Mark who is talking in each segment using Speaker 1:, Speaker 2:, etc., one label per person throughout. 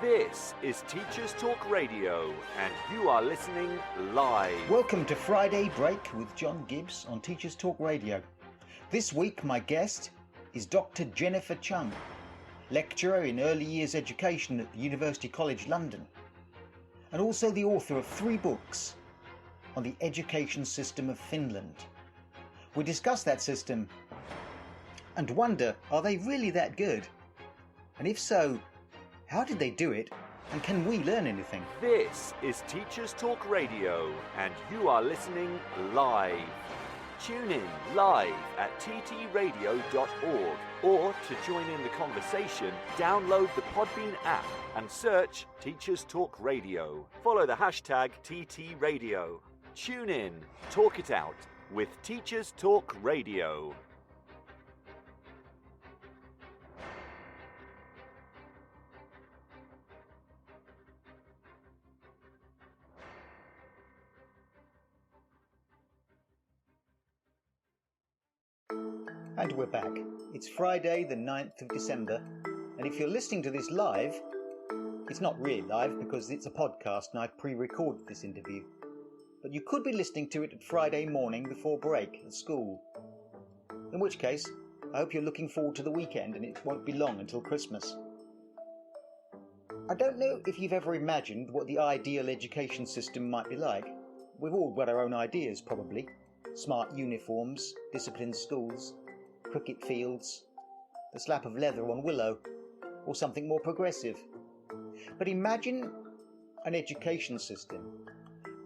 Speaker 1: This is Teachers Talk Radio, and you are listening live.
Speaker 2: Welcome to Friday Break with John Gibbs on Teachers Talk Radio. This week my guest is Dr. Jennifer Chung, lecturer in early years education at the University College London, and also the author of 3 books on the education system of Finland. We discuss that system and wonder, are they really that good? And if so, how did they do it, and can we learn anything?
Speaker 1: This is Teachers Talk Radio, and you are listening live. Tune in live at ttradio.org, or to join in the conversation, download the Podbean app and search Teachers Talk Radio. Follow the hashtag TTRadio. Tune in, talk it out with Teachers Talk Radio.
Speaker 2: And we're back. It's Friday the 9th of December, and if you're listening to this live, it's not really live because it's a podcast and I've pre-recorded this interview. But you could be listening to it at Friday morning before break at school. In which case, I hope you're looking forward to the weekend and it won't be long until Christmas. I don't know if you've ever imagined what the ideal education system might be like. We've all got our own ideas, probably. Smart uniforms, disciplined schools, cricket fields, the slap of leather on Willow, or something more progressive. But imagine an education system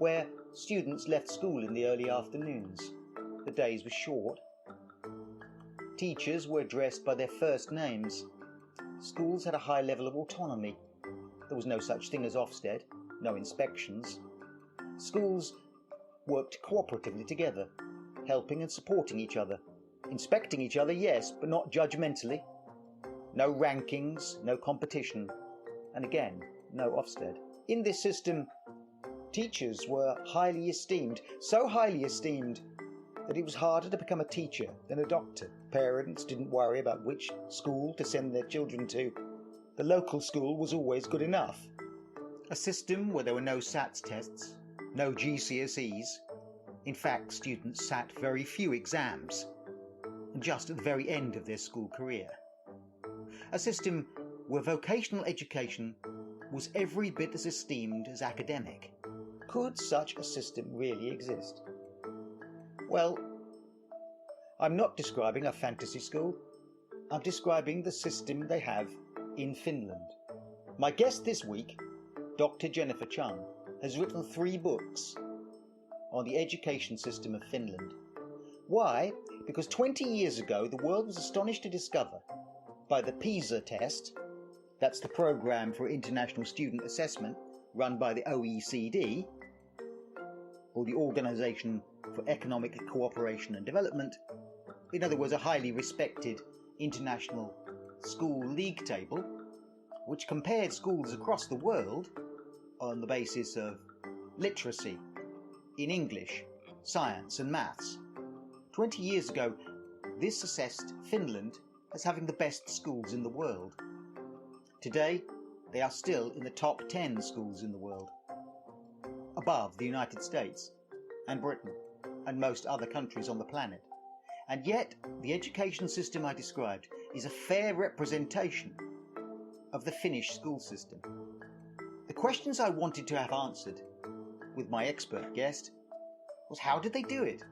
Speaker 2: where students left school in the early afternoons. The days were short. Teachers were addressed by their first names. Schools had a high level of autonomy. There was no such thing as Ofsted, no inspections. Schools worked cooperatively together, helping and supporting each other. Inspecting each other, yes, but not judgmentally. No rankings, no competition, and again, no Ofsted. In this system, teachers were highly esteemed, so highly esteemed that it was harder to become a teacher than a doctor. Parents didn't worry about which school to send their children to. The local school was always good enough. A system where there were no SATs tests, no GCSEs. In fact, students sat very few exams, and just at the very end of their school career. A system where vocational education was every bit as esteemed as academic. Could such a system really exist? Well, I'm not describing a fantasy school. I'm describing the system they have in Finland. My guest this week, Dr. Jennifer Chung, has written 3 books on the education system of Finland. Why? Because 20 years ago, the world was astonished to discover, by the PISA test, that's the Programme for International Student Assessment run by the OECD, or the Organisation for Economic Cooperation and Development, in other words, a highly respected international school league table, which compared schools across the world on the basis of literacy in English, science and maths. 20 years ago, this assessed Finland as having the best schools in the world. Today, they are still in the top 10 schools in the world, above the United States and Britain and most other countries on the planet. And yet, the education system I described is a fair representation of the Finnish school system. The questions I wanted to have answered with my expert guest was, how did they do it?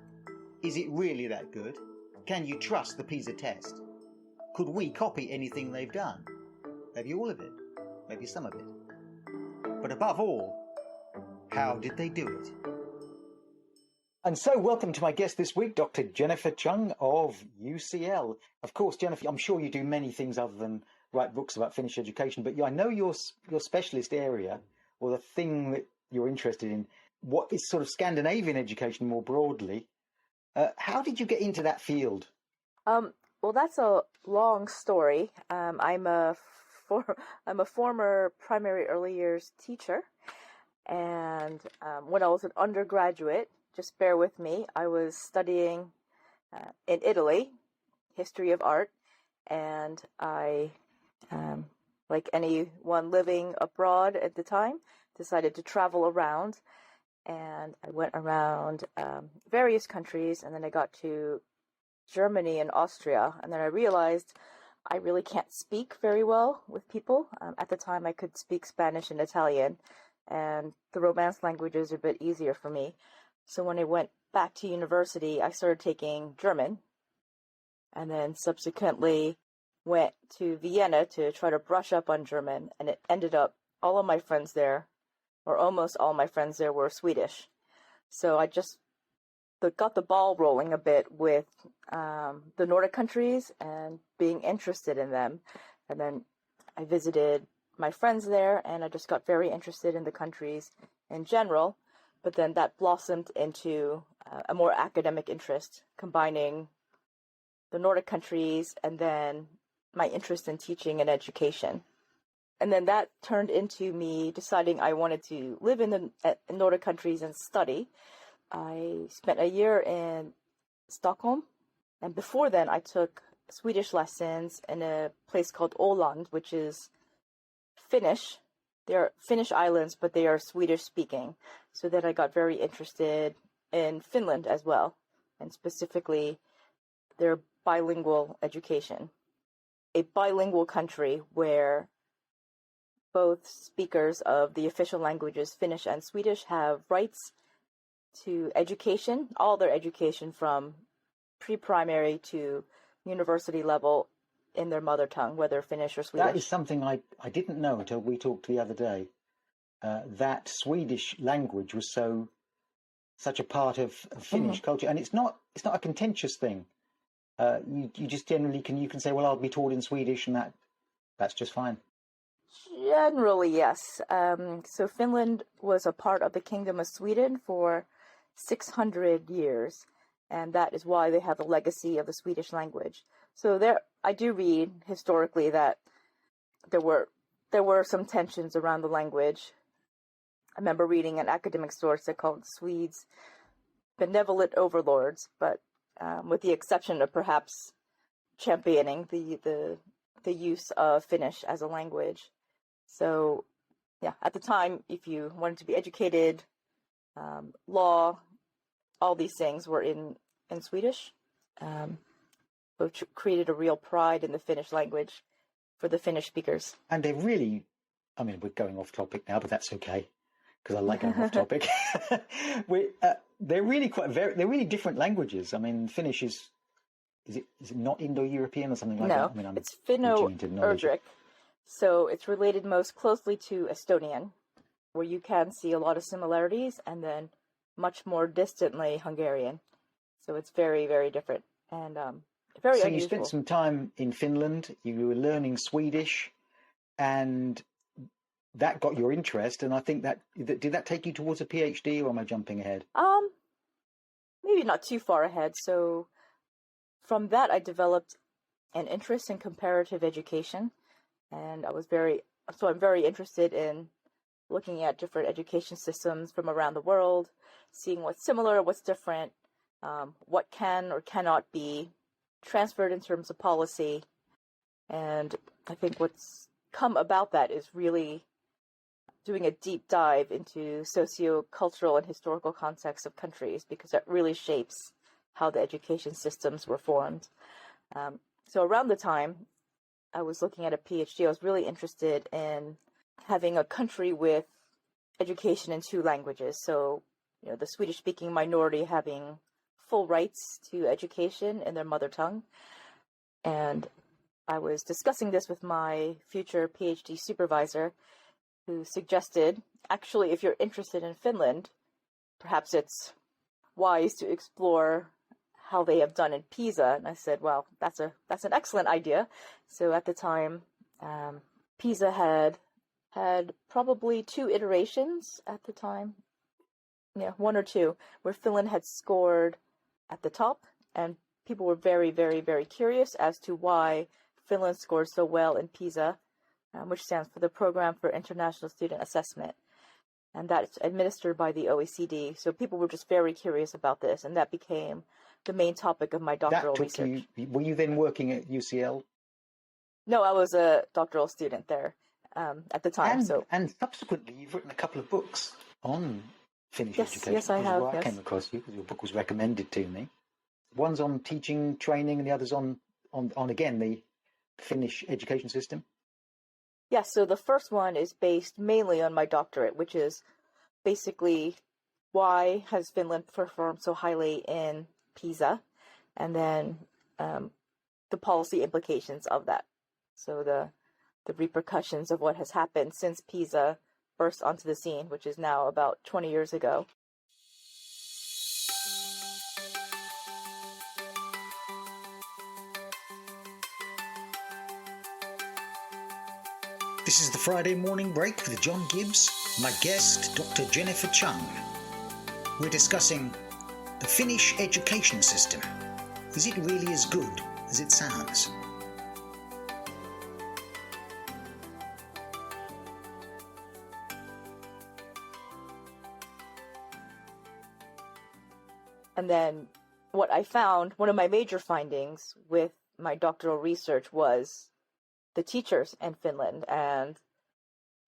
Speaker 2: Is it really that good? Can you trust the PISA test? Could we copy anything they've done? Maybe all of it, maybe some of it. But above all, how did they do it? And so, welcome to my guest this week, Dr. Jennifer Chung of UCL. Of course, Jennifer, I'm sure you do many things other than write books about Finnish education, but I know your specialist area, or the thing that you're interested in, what is sort of Scandinavian education more broadly. How did you get into that field?
Speaker 3: Well, that's a long story. I'm a former primary early years teacher, and when I was an undergraduate, just bear with me, I was studying in Italy, history of art, and I like anyone living abroad at the time, decided to travel around. And I went around various countries, and then I got to Germany and Austria. And then I realized I really can't speak very well with people. At the time, I could speak Spanish and Italian, and the Romance languages are a bit easier for me. So when I went back to university, I started taking German, and then subsequently went to Vienna to try to brush up on German, and it ended up all of my friends there, or almost all my friends there, were Swedish. So I just got the ball rolling a bit with the Nordic countries and being interested in them. And then I visited my friends there, and I just got very interested in the countries in general. But then that blossomed into a more academic interest, combining the Nordic countries and then my interest in teaching and education. And then that turned into me deciding I wanted to live in the Nordic countries and study. I spent a year in Stockholm, and before then I took Swedish lessons in a place called Åland, which is Finnish. They're Finnish islands, but they are Swedish speaking. So then I got very interested in Finland as well, and specifically their bilingual education. A bilingual country where both speakers of the official languages, Finnish and Swedish, have rights to education, all their education from pre-primary to university level in their mother tongue, whether Finnish or Swedish.
Speaker 2: That is something I didn't know until we talked the other day. That Swedish language was such a part of Finnish culture, and it's not a contentious thing. You just generally you can say, well, I'll be taught in Swedish, and that's just fine.
Speaker 3: Generally, yes. So Finland was a part of the Kingdom of Sweden for 600 years, and that is why they have the legacy of the Swedish language. So I do read historically that there were some tensions around the language. I remember reading an academic source that called Swedes benevolent overlords, but with the exception of perhaps championing the use of Finnish as a language. So, yeah, at the time, if you wanted to be educated, law, all these things were in Swedish, which created a real pride in the Finnish language for the Finnish speakers.
Speaker 2: And they're really, I mean, we're going off topic now, but that's okay, because I like going off topic. They're really different languages. I mean, Finnish is it not Indo-European or something like that? I mean,
Speaker 3: it's Finno-Ugric. So it's related most closely to Estonian, where you can see a lot of similarities, and then much more distantly Hungarian. So it's very, very different and very unusual.
Speaker 2: So you spent some time in Finland, you were learning Swedish, and that got your interest, and I think did that take you towards a PhD, or am I jumping ahead?
Speaker 3: Maybe not too far ahead. So from that, I developed an interest in comparative education, and I'm very interested in looking at different education systems from around the world, seeing what's similar, what's different, what can or cannot be transferred in terms of policy. And I think what's come about that is really doing a deep dive into socio-cultural and historical context of countries, because that really shapes how the education systems were formed. So around the time I was looking at a PhD, I was really interested in having a country with education in two languages. So, the Swedish-speaking minority having full rights to education in their mother tongue. And I was discussing this with my future PhD supervisor, who suggested, actually, if you're interested in Finland, perhaps it's wise to explore how they have done in Pisa. And I said, well, that's an excellent idea. So at the time, Pisa had probably 2 iterations at the time. Yeah, 1 or 2, where Finland had scored at the top, and people were very, very, very curious as to why Finland scored so well in Pisa, which stands for the Program for International Student Assessment. And that's administered by the OECD. So people were just very curious about this, and that became the main topic of my doctoral research.
Speaker 2: Were you then working at UCL?
Speaker 3: No, I was a doctoral student there at the time.
Speaker 2: And subsequently, you've written a couple of books on Finnish education.
Speaker 3: Yes, I have.
Speaker 2: I came across you because your book was recommended to me. One's on teaching, training, and the other's on again the Finnish education system.
Speaker 3: Yes, so the first one is based mainly on my doctorate, which is basically why has Finland performed so highly in PISA, and then the policy implications of that. So the repercussions of what has happened since PISA burst onto the scene, which is now about 20 years ago.
Speaker 2: This is the Friday morning break with John Gibbs, my guest, Dr. Jennifer Chung. We're discussing the Finnish education system. Is it really as good as it sounds?
Speaker 3: And then what I found, one of my major findings with my doctoral research was the teachers in Finland and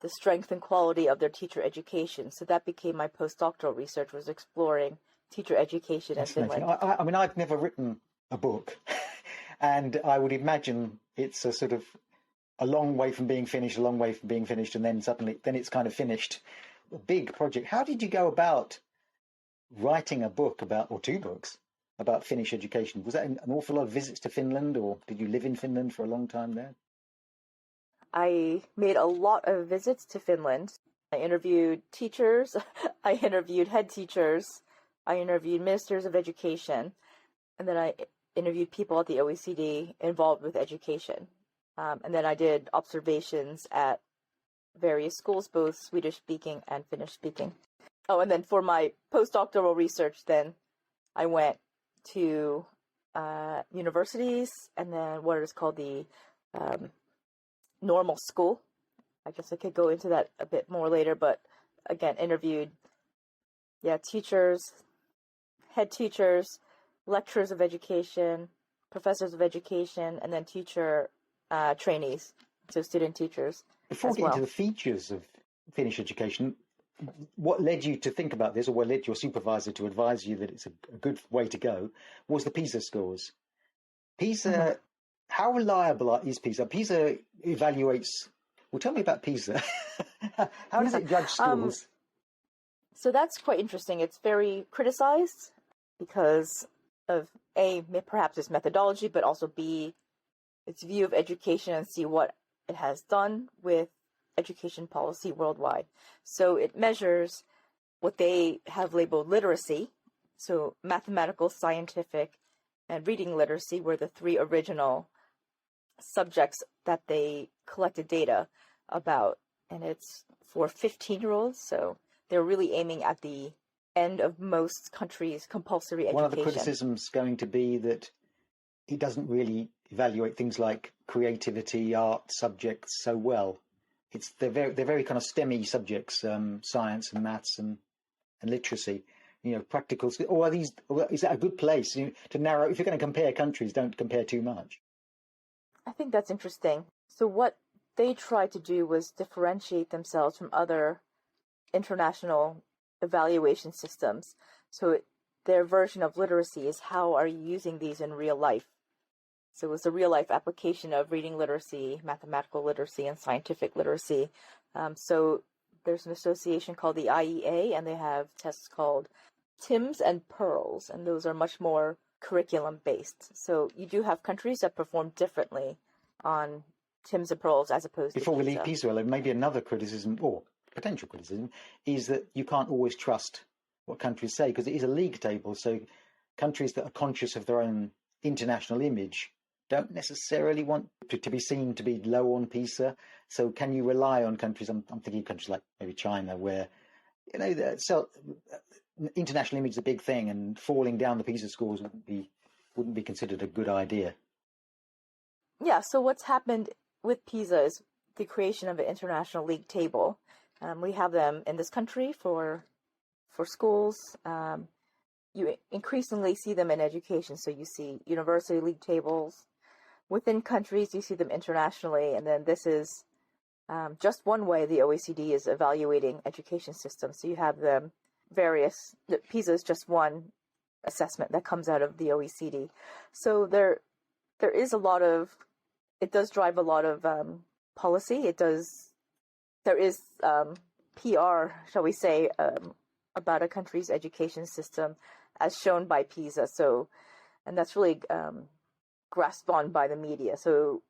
Speaker 3: the strength and quality of their teacher education. So that became my postdoctoral research, was exploring teacher education in Finland.
Speaker 2: I mean, I've never written a book, and I would imagine it's a sort of a long way from being finished, and then suddenly, it's kind of finished. A big project. How did you go about writing a book or two books about Finnish education? Was that an awful lot of visits to Finland, or did you live in Finland for a long time there?
Speaker 3: I made a lot of visits to Finland. I interviewed teachers, I interviewed head teachers, I interviewed ministers of education, and then I interviewed people at the OECD involved with education. And then I did observations at various schools, both Swedish-speaking and Finnish-speaking. Oh, and then for my postdoctoral research, then I went to universities, and then what is called the normal school. I guess I could go into that a bit more later, but again, interviewed, teachers, head teachers, lecturers of education, professors of education, and then teacher trainees, so student teachers.
Speaker 2: Before we get into the features of Finnish education, what led you to think about this, or what led your supervisor to advise you that it's a good way to go, was the PISA scores. PISA, how reliable is PISA? PISA evaluates, well, tell me about PISA. How does it judge schools?
Speaker 3: So that's quite interesting. It's very criticized because of A, perhaps its methodology, but also B, its view of education, and C, what it has done with education policy worldwide. So it measures what they have labeled literacy. So mathematical, scientific, and reading literacy were the three original subjects that they collected data about. And it's for 15-year-olds. So they're really aiming at the end of most countries' compulsory education.
Speaker 2: One of the criticisms going to be that it doesn't really evaluate things like creativity, art subjects so well. They're very kind of STEMmy subjects, science and maths and literacy. Practical. Or is that a good place to narrow? If you're going to compare countries, don't compare too much.
Speaker 3: I think that's interesting. So what they tried to do was differentiate themselves from other international evaluation systems. So their version of literacy is, how are you using these in real life? So it was a real-life application of reading literacy, mathematical literacy, and scientific literacy. So there's an association called the IEA, and they have tests called TIMSS and PEARLS, and those are much more curriculum-based. So you do have countries that perform differently on TIMSS and PEARLS as opposed to PISA.
Speaker 2: Before we leave PISA, maybe another criticism, or potential criticism, is that you can't always trust what countries say, because it is a league table. So countries that are conscious of their own international image don't necessarily want to be seen to be low on PISA. So can you rely on countries, I'm thinking of countries like maybe China, where, international image is a big thing, and falling down the PISA scores wouldn't be considered a good idea.
Speaker 3: Yeah, so what's happened with PISA is the creation of an international league table. We have them in this country for schools. You increasingly see them in education. So you see university league tables, within countries, you see them internationally, and then this is just one way the OECD is evaluating education systems. So you have PISA is just one assessment that comes out of the OECD. So there is it does drive a lot of policy. There is PR, shall we say, about a country's education system as shown by PISA. So, and that's really grasped on by the media. So,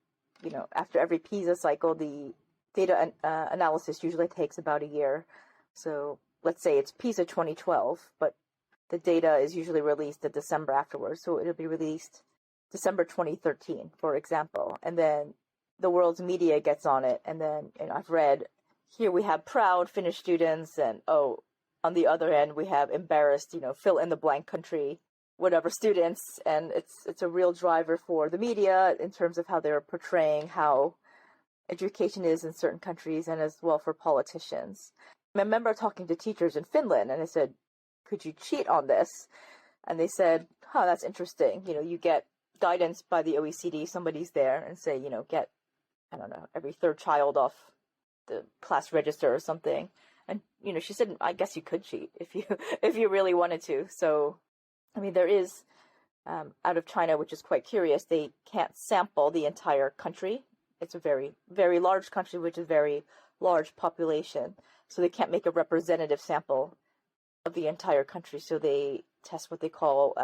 Speaker 3: after every PISA cycle, the data analysis usually takes about a year. So let's say it's PISA 2012, but the data is usually released in December afterwards. So it'll be released December 2013, for example. And then the world's media gets on it. And then I've read, here we have proud Finnish students, and on the other end, we have embarrassed, fill in the blank country, whatever students. And it's a real driver for the media in terms of how they're portraying how education is in certain countries, and as well for politicians. I remember talking to teachers in Finland, and I said, could you cheat on this? And they said, that's interesting. You get guidance by the OECD, somebody's there and say, get, I don't know, every third child off the class register or something. And, she said, I guess you could cheat if you really wanted to. So, there is, out of China, which is quite curious, they can't sample the entire country. It's a very, very large country, which is very large population. So they can't make a representative sample of the entire country. So they test what they call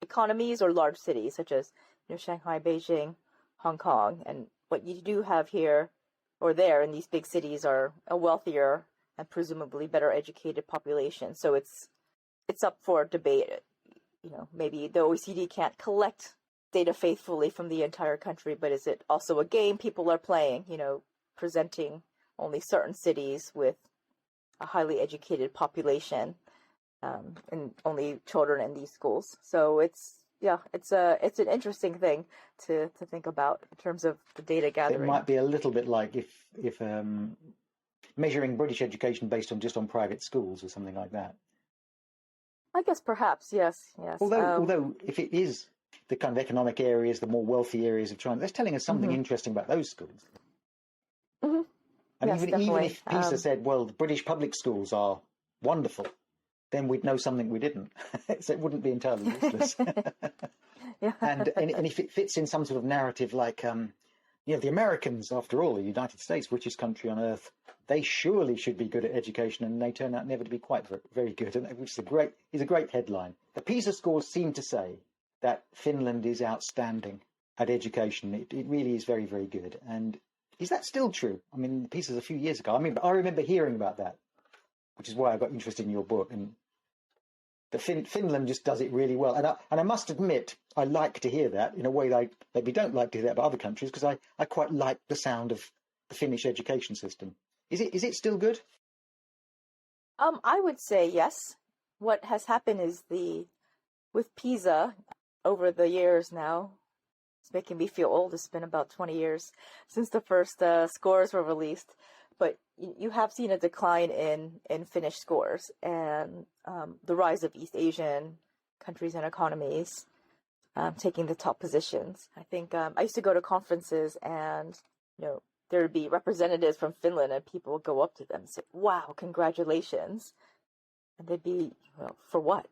Speaker 3: economies or large cities, such as Shanghai, Beijing, Hong Kong. And what you do have here or there in these big cities are a wealthier and presumably better educated population. So it's up for debate. Maybe the OECD can't collect data faithfully from the entire country, but is it also a game people are playing, presenting only certain cities with a highly educated population, and only children in these schools. So it's an interesting thing to think about in terms of the data gathering.
Speaker 2: It might be a little bit like if measuring British education based on private schools or something like that.
Speaker 3: I guess perhaps, yes.
Speaker 2: Although if it is the kind of economic areas, the more wealthy areas of China, that's telling us something interesting about those schools.
Speaker 3: Mm-hmm.
Speaker 2: And
Speaker 3: yes,
Speaker 2: even if PISA said, well, the British public schools are wonderful, then we'd know something we didn't. So it wouldn't be entirely useless.
Speaker 3: Yeah.
Speaker 2: And if it fits in some sort of narrative like, the Americans, after all, the United States, richest country on earth, they surely should be good at education, and they turn out never to be quite very, very good, which is a great headline. The PISA scores seem to say that Finland is outstanding at education. It really is very, very good. And is that still true? PISA's a few years ago. I remember hearing about that, which is why I got interested in your book. And that Finland just does it really well. And I must admit, I like to hear that in a way that I maybe don't like to hear that about other countries, because I quite like the sound of the Finnish education system. Is it still good?
Speaker 3: I would say yes. What has happened is with PISA over the years now, it's making me feel old. It's been about 20 years since the first scores were released. But you have seen a decline in Finnish scores, and the rise of East Asian countries and economies taking the top positions. I think I used to go to conferences, and there would be representatives from Finland, and people would go up to them and say, "Wow, congratulations!" And they'd be, for what?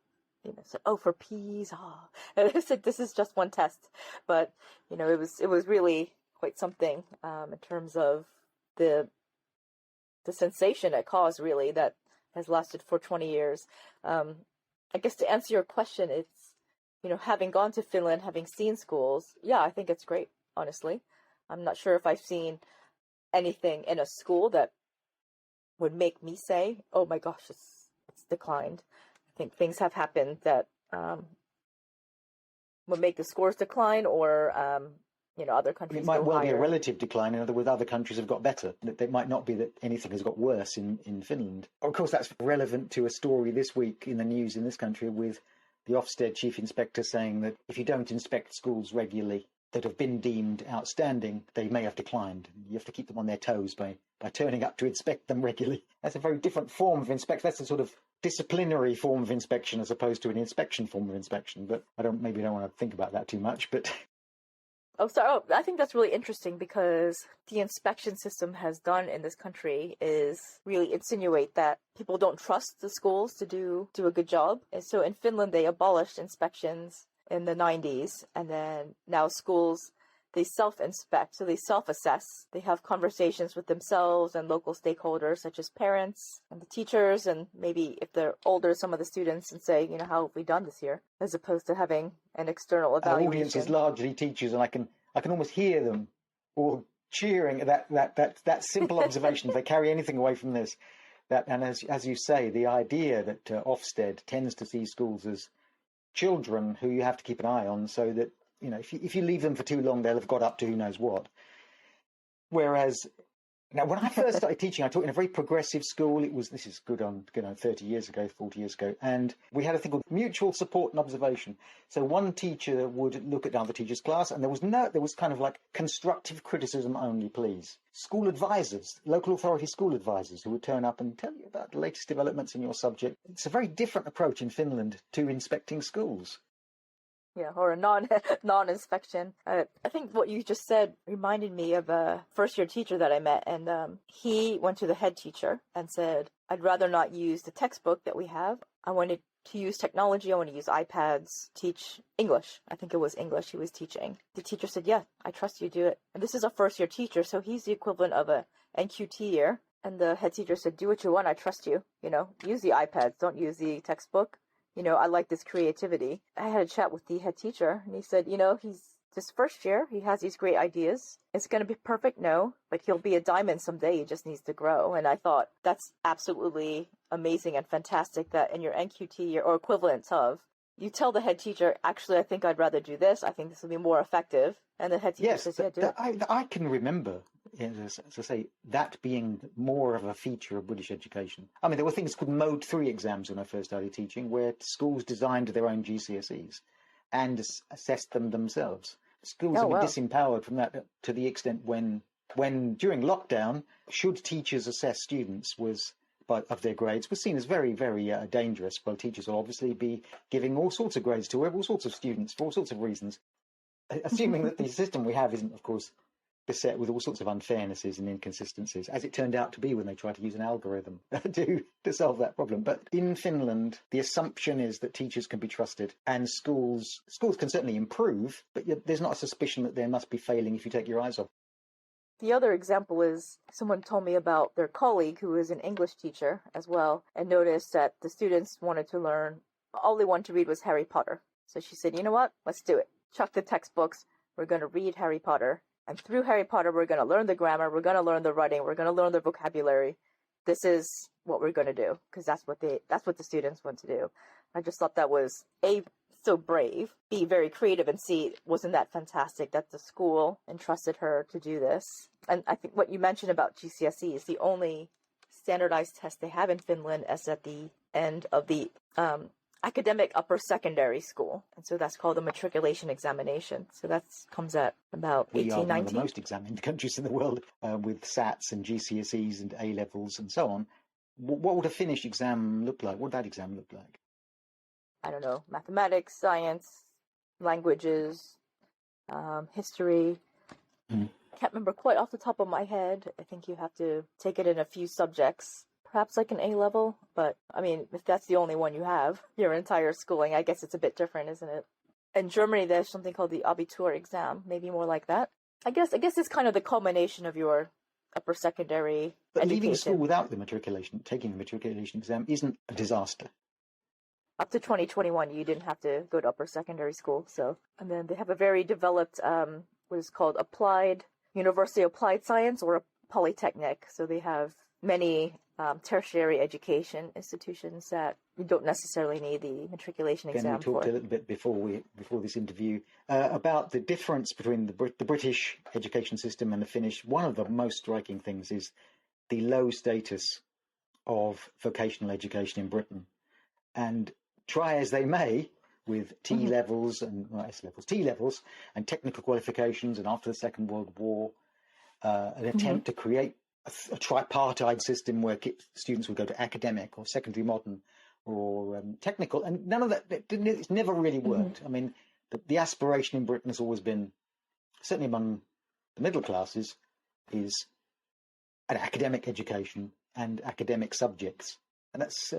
Speaker 3: Say, for PISA. And I said, this is just one test, but it was really quite something in terms of the sensation it caused, really, that has lasted for 20 years. I guess to answer your question, it's, having gone to Finland, having seen schools, I think it's great, honestly. I'm not sure if I've seen anything in a school that would make me say, oh my gosh, it's declined. I think things have happened that would make the scores decline, or other countries.
Speaker 2: It might well
Speaker 3: higher.
Speaker 2: be a relative decline. In other words, other countries have got better. It might not be that anything has got worse in Finland. Of course, that's relevant to a story this week in the news in this country, with the Ofsted chief inspector saying that if you don't inspect schools regularly that have been deemed outstanding, they may have declined. You have to keep them on their toes by turning up to inspect them regularly. That's a very different form of inspection. That's a sort of disciplinary form of inspection as opposed to an inspection form of inspection. But maybe I don't want to think about that too much. But
Speaker 3: Oh, sorry. Oh, I think that's really interesting because the inspection system has done in this country is really insinuate that people don't trust the schools to do a good job. And so in Finland, they abolished inspections in the 90s, and then now schools, they self-inspect, so they self-assess. They have conversations with themselves and local stakeholders such as parents and the teachers, and maybe if they're older, some of the students, and say, how have we done this year, as opposed to having an external evaluation.
Speaker 2: Our audience is largely teachers, and I can almost hear them all cheering at that simple observation. If they carry anything away from this, and as you say, the idea that Ofsted tends to see schools as children who you have to keep an eye on, so that if you leave them for too long, they'll have got up to who knows what. Whereas now, when I first started teaching, I taught in a very progressive school. This is good on 30 years ago, 40 years ago, and we had a thing called mutual support and observation. So one teacher would look at the other teacher's class, and there was kind of like constructive criticism only, please. School advisors, local authority school advisors, who would turn up and tell you about the latest developments in your subject. It's a very different approach in Finland to inspecting schools.
Speaker 3: Yeah, or a non-inspection. I think what you just said reminded me of a first-year teacher that I met, and he went to the head teacher and said, I'd rather not use the textbook that we have. I wanted to use technology. I want to use iPads, teach English. I think it was English he was teaching. The teacher said, yeah, I trust you, do it. And this is a first-year teacher, so he's the equivalent of a NQT year. And the head teacher said, do what you want, I trust you. Use the iPads, don't use the textbook. I like this creativity. I had a chat with the head teacher, and he said, he's this first year, he has these great ideas. It's going to be perfect, no, but he'll be a diamond someday. He just needs to grow. And I thought that's absolutely amazing and fantastic that in your NQT year, or equivalent of, you tell the head teacher, actually, I think I'd rather do this. I think this will be more effective. And the head teacher says, yeah, do it.
Speaker 2: I can remember, as I say, that being more of a feature of British education. I mean, there were things called Mode 3 exams when I first started teaching, where schools designed their own GCSEs and assessed them themselves. Schools have been disempowered from that to the extent when during lockdown, should teachers assess students of their grades was seen as very, very dangerous. Well, teachers will obviously be giving all sorts of grades to all sorts of students for all sorts of reasons, assuming that the system we have isn't, of course, beset with all sorts of unfairnesses and inconsistencies, as it turned out to be when they tried to use an algorithm to solve that problem. But in Finland, the assumption is that teachers can be trusted, and schools can certainly improve, but there's not a suspicion that they must be failing if you take your eyes off.
Speaker 3: The other example is someone told me about their colleague who is an English teacher as well, and noticed that the students wanted to learn, all they wanted to read was Harry Potter. So she said, you know what, let's do it. Chuck the textbooks, we're going to read Harry Potter. And through Harry Potter, we're going to learn the grammar, we're going to learn the writing, we're going to learn the vocabulary. This is what we're going to do, because that's what the students want to do. I just thought that was so brave, be very creative, and see, wasn't that fantastic that the school entrusted her to do this? And I think what you mentioned about GCSE is the only standardized test they have in Finland is at the end of the academic upper secondary school. And so that's called the matriculation examination. So that comes at about 18, 19.
Speaker 2: We are one of the most examined countries in the world with SATs and GCSEs and A-levels and so on. What would a Finnish exam look like? What would that exam look like?
Speaker 3: I don't know, mathematics, science, languages, history. I can't remember quite off the top of my head. I think you have to take it in a few subjects, perhaps like an A-level. But, I mean, if that's the only one you have your entire schooling, I guess it's a bit different, isn't it? In Germany, there's something called the Abitur exam, maybe more like that. I guess it's kind of the culmination of your upper secondary
Speaker 2: But
Speaker 3: education.
Speaker 2: Leaving school without taking the matriculation exam isn't a disaster.
Speaker 3: Up to 2021, you didn't have to go to upper secondary school. So, and then they have a very developed, what is called University of Applied Science, or a polytechnic. So they have many tertiary education institutions that you don't necessarily need the matriculation exam for.
Speaker 2: We talked a little bit before this interview about the difference between the British education system and the Finnish. One of the most striking things is the low status of vocational education in Britain. And try as they may with T-levels and S-levels, T-levels and technical qualifications, and after the Second World War, an attempt to create a tripartite system where students would go to academic or secondary modern or technical, and none of that, it's never really worked. I mean, the aspiration in Britain has always been certainly among the middle classes, is an academic education and academic subjects. And that's,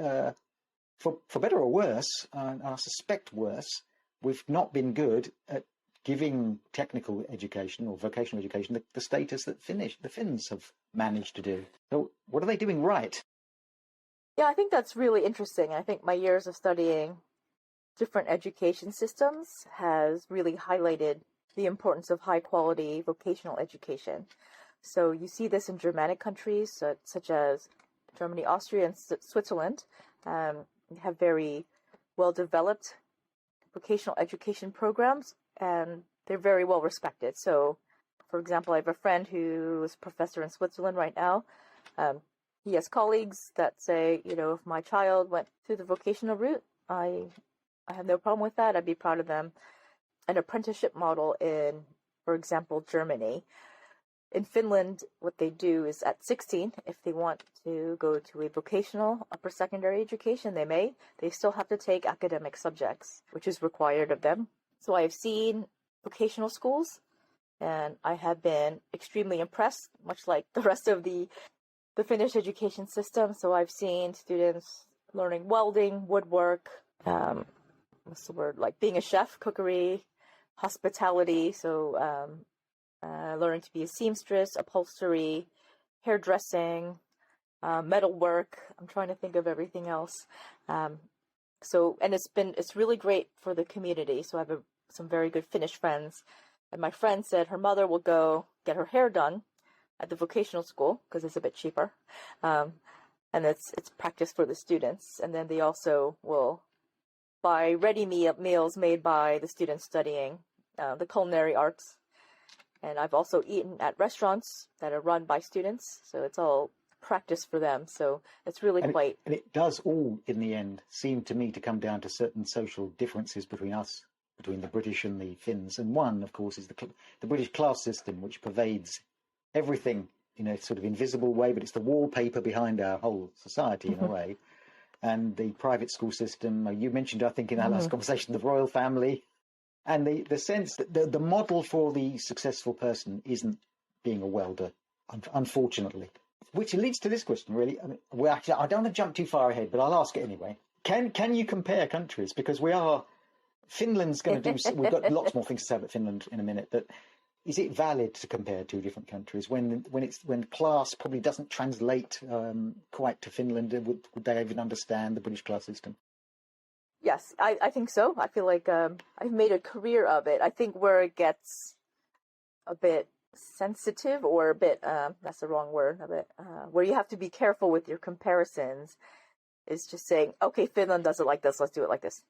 Speaker 2: for better or worse, and I suspect worse, we've not been good at giving technical education or vocational education the status that the Finns have managed to do. So what are they doing right?
Speaker 3: Yeah, I think that's really interesting. I think my years of studying different education systems has really highlighted the importance of high quality vocational education. So you see this in Germanic countries such as Germany, Austria, and Switzerland. Have very well developed vocational education programs, and they're very well respected. So, for example, I have a friend who is a professor in Switzerland right now. He has colleagues that say, if my child went through the vocational route, I have no problem with that. I'd be proud of them. An apprenticeship model in, for example, Germany. In Finland, what they do is at 16, if they want to go to a vocational upper secondary education, they may. They still have to take academic subjects, which is required of them. So I have seen vocational schools, and I have been extremely impressed, much like the rest of the Finnish education system. So I've seen students learning welding, woodwork, like being a chef, cookery, hospitality. So learning to be a seamstress, upholstery, hairdressing, metalwork. I'm trying to think of everything else. And it's really great for the community. So I have some very good Finnish friends. And my friend said her mother will go get her hair done at the vocational school because it's a bit cheaper. And it's practice for the students. And then they also will buy ready meals made by the students studying the culinary arts. And I've also eaten at restaurants that are run by students, so it's all practice for them. So it's really
Speaker 2: and it does all, in the end, seem to me to come down to certain social differences between us, between the British and the Finns. And one, of course, is the British class system, which pervades everything in a sort of invisible way, but it's the wallpaper behind our whole society in a way. And the private school system, you mentioned, I think, in our last conversation, the royal family. And the sense that the model for the successful person isn't being a welder, unfortunately. Which leads to this question, really. I mean, I don't want to jump too far ahead, but I'll ask it anyway. Can you compare countries? Because Finland's going to do. We've got lots more things to say about Finland in a minute. But is it valid to compare two different countries when class probably doesn't translate quite to Finland? Would they even understand the British class system?
Speaker 3: Yes, I think so. I feel like I've made a career of it. I think where it gets a bit sensitive or a bit, that's the wrong word, where you have to be careful with your comparisons is just saying, okay, Finland does it like this, let's do it like this.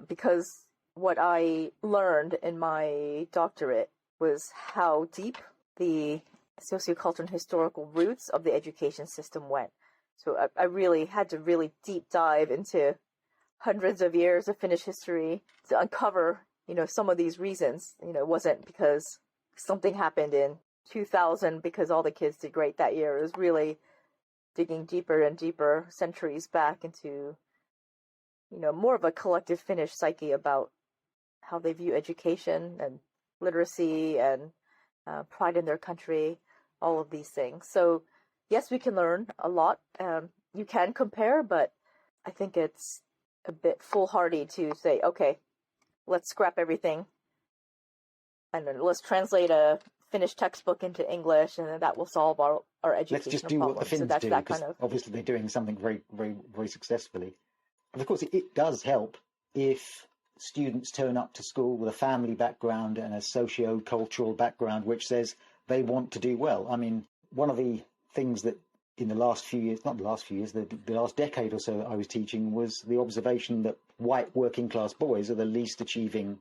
Speaker 3: Because what I learned in my doctorate was how deep the sociocultural and historical roots of the education system went. So I really had to really deep dive into hundreds of years of Finnish history to uncover, some of these reasons. It wasn't because something happened in 2000 because all the kids did great that year. It was really digging deeper and deeper centuries back into, more of a collective Finnish psyche about how they view education and literacy and pride in their country, all of these things. So yes, we can learn a lot. You can compare, but I think it's a bit foolhardy to say, okay, let's scrap everything and then let's translate a Finnish textbook into English and then that will solve our educational
Speaker 2: Let's just do
Speaker 3: problems.
Speaker 2: what the Finns do, because obviously they're doing something very, very, very successfully. And of course, it does help if students turn up to school with a family background and a socio-cultural background which says they want to do well. I mean, one of the things that in the last few years, not the last few years, the last decade or so I was teaching was the observation that white working class boys are the least achieving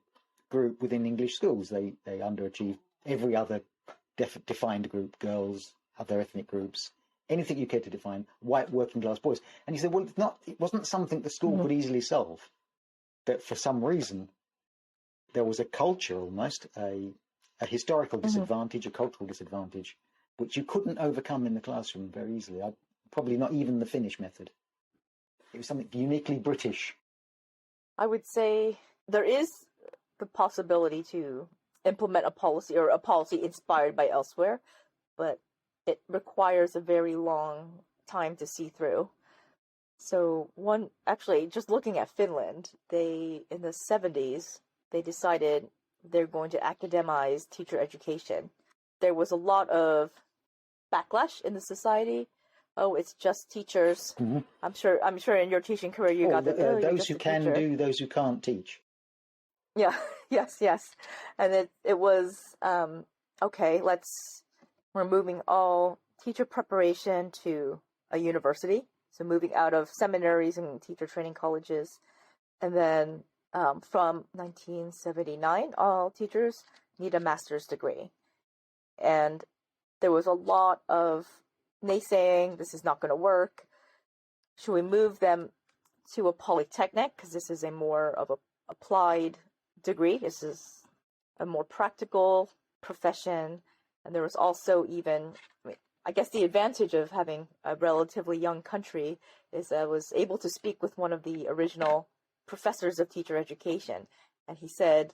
Speaker 2: group within English schools. They underachieve every other defined group, girls, other ethnic groups, anything you care to define, white working class boys. And you said, well, it wasn't something the school could easily solve. That for some reason there was a culture, almost a historical disadvantage, a cultural disadvantage, which you couldn't overcome in the classroom very easily. Probably not even the Finnish method. It was something uniquely British.
Speaker 3: I would say there is the possibility to implement a policy or a policy inspired by elsewhere, but it requires a very long time to see through. So actually, just looking at Finland, in the 70s, they decided they're going to academize teacher education. There was a lot of backlash in the society. Oh, it's just teachers.
Speaker 2: Mm-hmm.
Speaker 3: I'm sure in your teaching career you got that.
Speaker 2: Those who can do, those who can't teach.
Speaker 3: Yeah, yes. And it was, okay, we're moving all teacher preparation to a university. So moving out of seminaries and teacher training colleges. And then from 1979, all teachers need a master's degree. And there was a lot of naysaying, this is not going to work. Should we move them to a polytechnic? Because this is a more of a applied degree. This is a more practical profession. And there was also I guess the advantage of having a relatively young country is I was able to speak with one of the original professors of teacher education. And he said,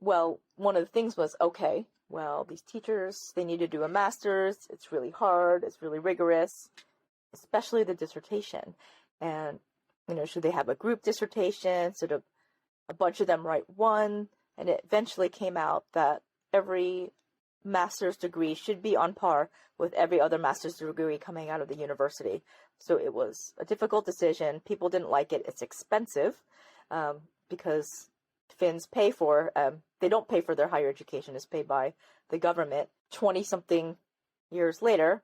Speaker 3: well, one of the things was, okay, well, these teachers, they need to do a master's. It's really hard. It's really rigorous, especially the dissertation. And, should they have a group dissertation? Should a bunch of them write one? And it eventually came out that every master's degree should be on par with every other master's degree coming out of the university. So it was a difficult decision. People didn't like it. It's expensive because Finns they don't pay for their higher education. It's paid by the government. 20-something years later,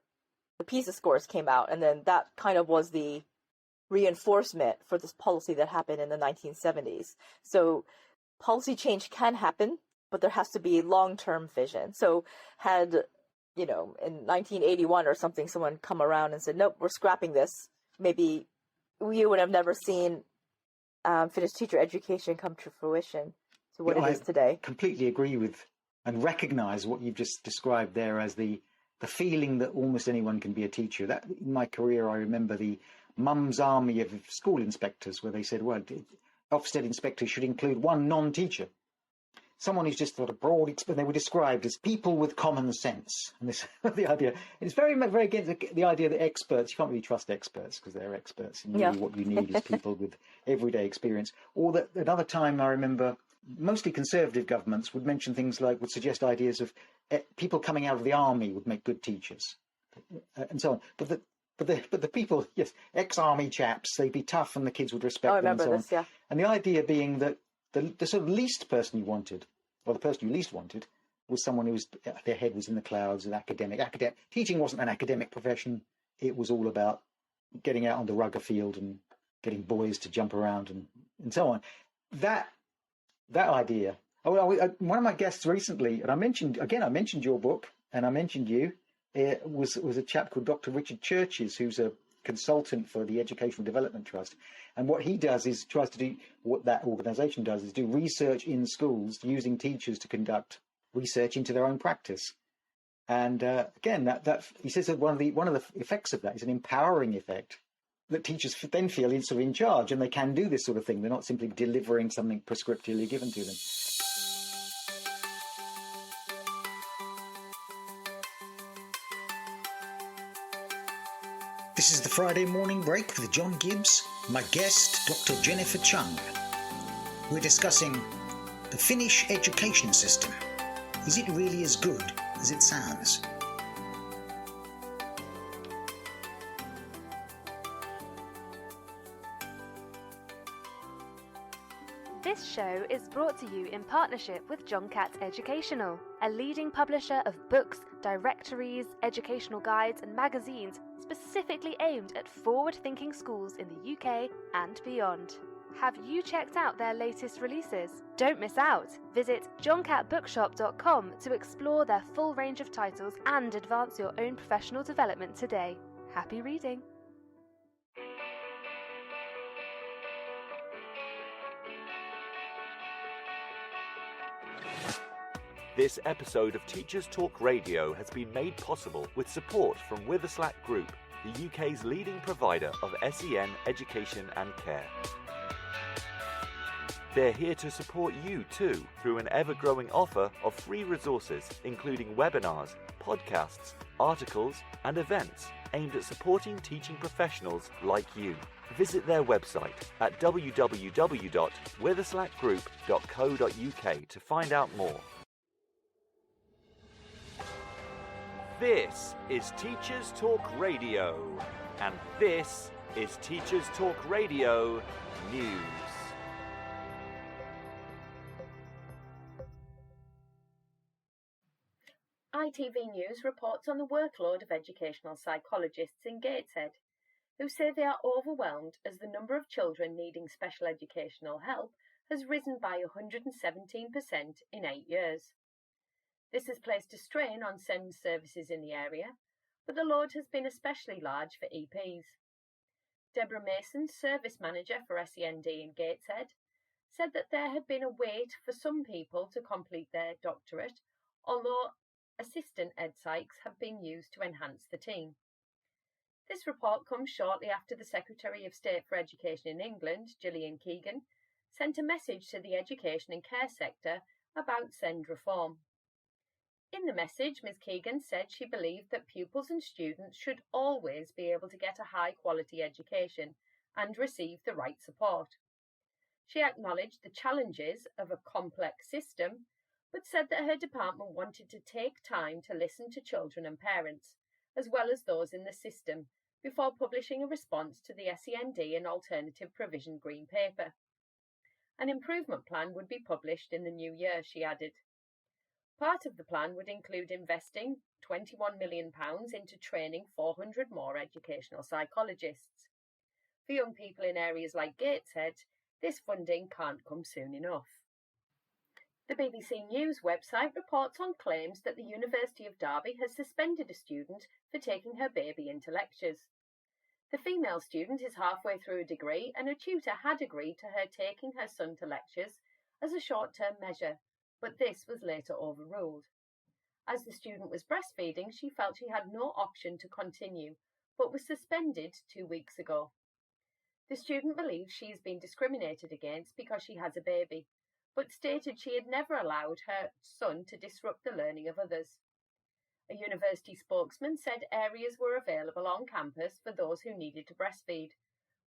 Speaker 3: the PISA scores came out, and then that kind of was the reinforcement for this policy that happened in the 1970s. So policy change can happen, but there has to be long-term vision. So had, in 1981 or something, someone come around and said, nope, we're scrapping this, maybe we would have never seen Finnish teacher education come to fruition to what it is today.
Speaker 2: I completely agree with and recognize what you've just described there as the feeling that almost anyone can be a teacher. That in my career, I remember the mum's army of school inspectors where they said, well, Ofsted inspectors should include one non-teacher. Someone who's just got a broad experience. They were described as people with common sense. And this the idea. It's very, very against the idea that experts, you can't really trust experts because they're experts. And really what you need is people with everyday experience. Or that another time I remember, mostly conservative governments would mention things like, would suggest ideas of people coming out of the army would make good teachers and so on. But the people, yes, ex-army chaps, they'd be tough and the kids would respect them.
Speaker 3: I remember this, yeah.
Speaker 2: And the idea being that the sort of least person you wanted, or the person you least wanted, was someone who their head was in the clouds, an academic. Teaching wasn't an academic profession. It was all about getting out on the rugger field and getting boys to jump around and so on. That idea. One of my guests recently, and I mentioned your book, and I mentioned you. It was a chap called Dr. Richard Churches, who's a consultant for the Educational Development Trust. And what he does is tries to do what that organisation does is do research in schools using teachers to conduct research into their own practice. And again, that he says that one of the effects of that is an empowering effect, that teachers then feel sort of in charge and they can do this sort of thing. They're not simply delivering something prescriptively given to them. This is the Friday Morning Break with John Gibbs, my guest, Dr. Jennifer Chung. We're discussing the Finnish education system. Is it really as good as it sounds?
Speaker 4: This show is brought to you in partnership with John Cat Educational, a leading publisher of books, directories, educational guides and magazines specifically aimed at forward-thinking schools in the UK and beyond. Have you checked out their latest releases? Don't miss out! Visit johncatbookshop.com to explore their full range of titles and advance your own professional development today. Happy reading!
Speaker 1: This episode of Teachers Talk Radio has been made possible with support from Witherslack Group, the UK's leading provider of SEN education and care. They're here to support you too through an ever-growing offer of free resources, including webinars, podcasts, articles, and events aimed at supporting teaching professionals like you. Visit their website at www.witherslackgroup.co.uk to find out more. This is Teachers Talk Radio, and this is Teachers Talk Radio News.
Speaker 5: ITV News reports on the workload of educational psychologists in Gateshead, who say they are overwhelmed as the number of children needing special educational help has risen by 117% in 8 years. This has placed a strain on SEND services in the area, but the load has been especially large for EPs. Deborah Mason, Service Manager for SEND in Gateshead, said that there had been a wait for some people to complete their doctorate, although assistant ed psychs have been used to enhance the team. This report comes shortly after the Secretary of State for Education in England, Gillian Keegan, sent a message to the education and care sector about SEND reform. In the message, Ms Keegan said she believed that pupils and students should always be able to get a high-quality education and receive the right support. She acknowledged the challenges of a complex system, but said that her department wanted to take time to listen to children and parents, as well as those in the system, before publishing a response to the SEND and Alternative Provision Green Paper. An improvement plan would be published in the new year, she added. Part of the plan would include investing £21 million into training 400 more educational psychologists. For young people in areas like Gateshead, this funding can't come soon enough. The BBC News website reports on claims that the University of Derby has suspended a student for taking her baby into lectures. The female student is halfway through a degree, and a tutor had agreed to her taking her son to lectures as a short-term measure, but this was later overruled. As the student was breastfeeding, she felt she had no option to continue, but was suspended 2 weeks ago. The student believes she has been discriminated against because she has a baby, but stated she had never allowed her son to disrupt the learning of others. A university spokesman said areas were available on campus for those who needed to breastfeed,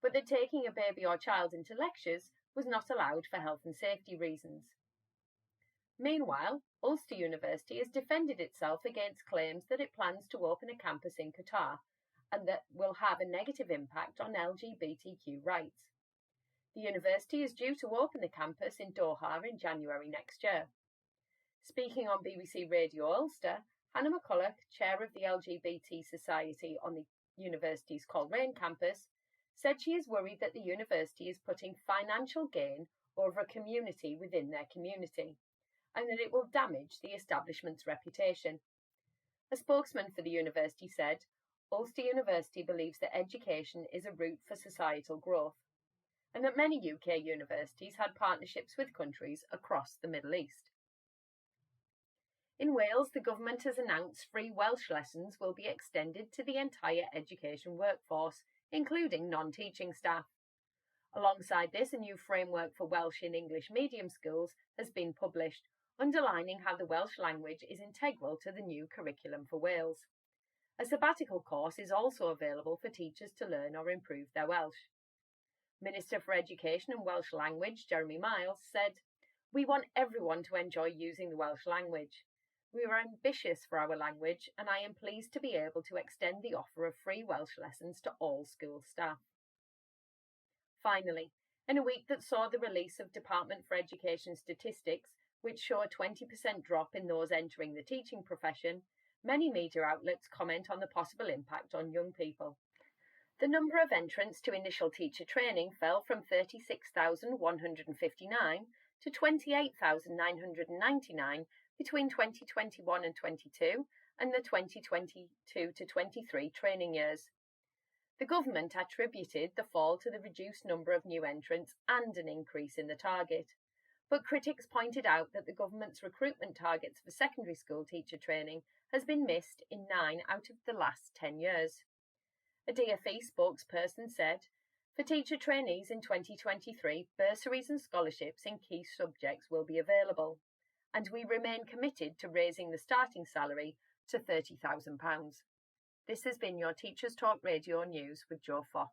Speaker 5: but that taking a baby or child into lectures was not allowed for health and safety reasons. Meanwhile, Ulster University has defended itself against claims that it plans to open a campus in Qatar and that will have a negative impact on LGBTQ rights. The university is due to open the campus in Doha in January next year. Speaking on BBC Radio Ulster, Hannah McCulloch, chair of the LGBT Society on the university's Coleraine campus, said she is worried that the university is putting financial gain over a community within their community, and that it will damage the establishment's reputation. A spokesman for the university said, Ulster University believes that education is a route for societal growth, and that many UK universities had partnerships with countries across the Middle East. In Wales, the government has announced free Welsh lessons will be extended to the entire education workforce, including non-teaching staff. Alongside this, a new framework for Welsh in English medium schools has been published, underlining how the Welsh language is integral to the new curriculum for Wales. A sabbatical course is also available for teachers to learn or improve their Welsh. Minister for Education and Welsh Language, Jeremy Miles, said, "We want everyone to enjoy using the Welsh language. We are ambitious for our language, and I am pleased to be able to extend the offer of free Welsh lessons to all school staff." Finally, in a week that saw the release of Department for Education statistics, which show a 20% drop in those entering the teaching profession, many media outlets comment on the possible impact on young people. The number of entrants to initial teacher training fell from 36,159 to 28,999 between 2021 and 22 and the 2022 to 23 training years. The government attributed the fall to the reduced number of new entrants and an increase in the target. But critics pointed out that the government's recruitment targets for secondary school teacher training has been missed in 9 out of the last 10 years. A DfE spokesperson said, For teacher trainees in 2023, bursaries and scholarships in key subjects will be available, and we remain committed to raising the starting salary to £30,000. This has been your Teachers Talk Radio News with Jo Fox.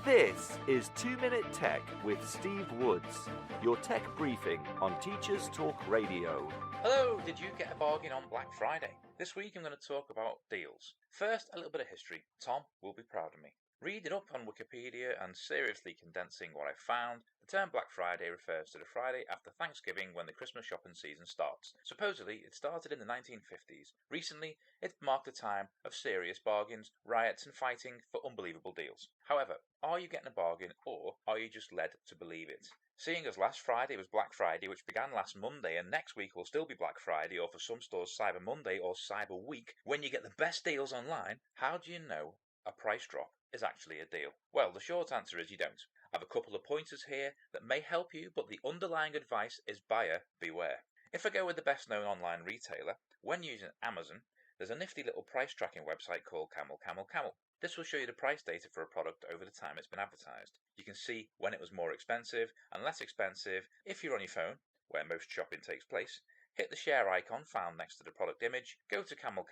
Speaker 1: This is 2 Minute Tech with Steve Woods, your tech briefing on Teachers Talk Radio.
Speaker 6: Hello, did you get a bargain on Black Friday? This week I'm going to talk about deals. First, a little bit of history. Tom will be proud of me. Reading up on Wikipedia and seriously condensing what I found, the term Black Friday refers to the Friday after Thanksgiving when the Christmas shopping season starts. Supposedly, it started in the 1950s. Recently, it marked a time of serious bargains, riots and fighting for unbelievable deals. However, are you getting a bargain or are you just led to believe it? Seeing as last Friday was Black Friday, which began last Monday, and next week will still be Black Friday, or for some stores Cyber Monday or Cyber Week, when you get the best deals online, how do you know a price drop is actually a deal? Well, the short answer is you don't. I have a couple of pointers here that may help you, but the underlying advice is buyer beware. If I go with the best known online retailer, when using Amazon, there's a nifty little price tracking website called Camel. This will show you the price data for a product over the time it's been advertised. You can see when it was more expensive and less expensive. If you're on your phone, where most shopping takes place, hit the share icon found next to the product image, go to Camel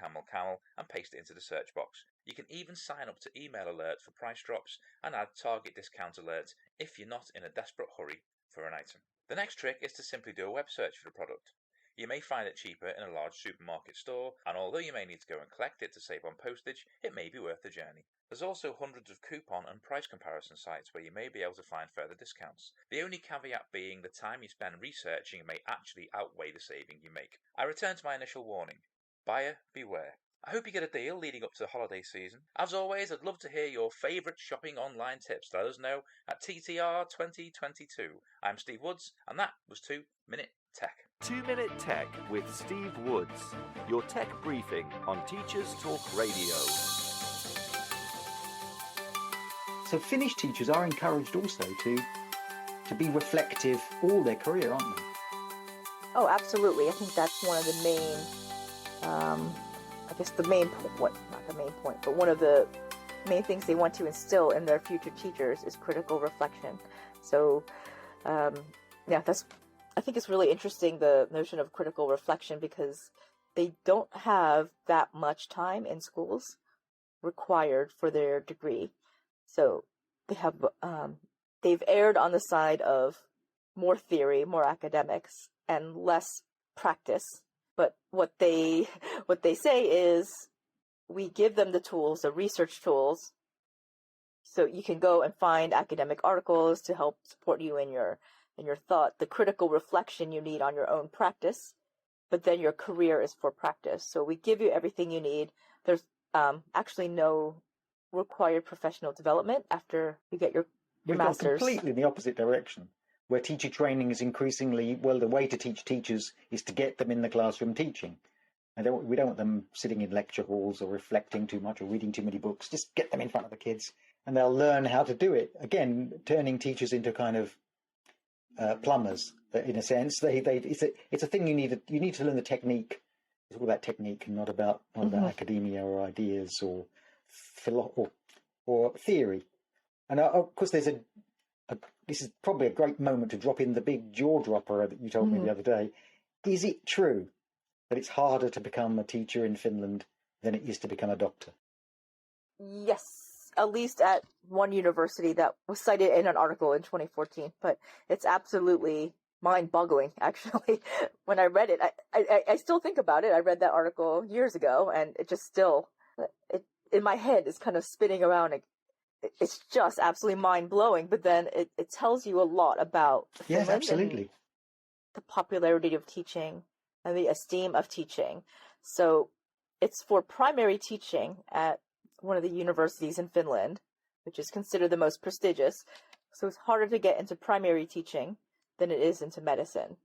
Speaker 6: and paste it into the search box. You can even sign up to email alerts for price drops and add target discount alerts if you're not in a desperate hurry for an item. The next trick is to simply do a web search for the product. You may find it cheaper in a large supermarket store, and although you may need to go and collect it to save on postage, it may be worth the journey. There's also hundreds of coupon and price comparison sites where you may be able to find further discounts. The only caveat being the time you spend researching may actually outweigh the saving you make. I return to my initial warning. Buyer beware. I hope you get a deal leading up to the holiday season. As always, I'd love to hear your favourite shopping online tips. Let us know at TTR 2022. I'm Steve Woods, and that was 2 Minute Tech.
Speaker 1: 2 Minute Tech with Steve Woods, your tech briefing on Teachers Talk Radio.
Speaker 2: So Finnish teachers are encouraged also to be reflective all their career, aren't they?
Speaker 3: Oh, absolutely. I think that's one of the main, not the main point, but one of the main things they want to instill in their future teachers is critical reflection. So, I think it's really interesting, the notion of critical reflection, because they don't have that much time in schools required for their degree. So they've erred on the side of more theory, more academics, and less practice. But what they say is, we give them the tools, the research tools, so you can go and find academic articles to help support you in your thought, the critical reflection you need on your own practice, but then your career is for practice. So we give you everything you need. There's actually no required professional development after you get your master's.
Speaker 2: We've gone completely in the opposite direction, where teacher training is increasingly, well, the way to teach teachers is to get them in the classroom teaching. And we don't want them sitting in lecture halls or reflecting too much or reading too many books. Just get them in front of the kids and they'll learn how to do it. Again, turning teachers into kind of plumbers, in a sense. It's a thing you need to learn the technique. It's all about technique and not about academia or ideas or theory. And of course, this is probably a great moment to drop in the big jaw dropper that you told me the other day. Is it true that it's harder to become a teacher in Finland than it is to become a doctor?
Speaker 3: Yes, at least at one university that was cited in an article in 2014. But it's absolutely mind-boggling, actually. When I read it, I still think about it. I read that article years ago, and it just still, in my head, is kind of spinning around. It's just absolutely mind-blowing. But then it tells you a lot about Finland.
Speaker 2: Yes, absolutely.
Speaker 3: The popularity of teaching and the esteem of teaching. So it's for primary teaching at one of the universities in Finland, which is considered the most prestigious. So it's harder to get into primary teaching than it is into medicine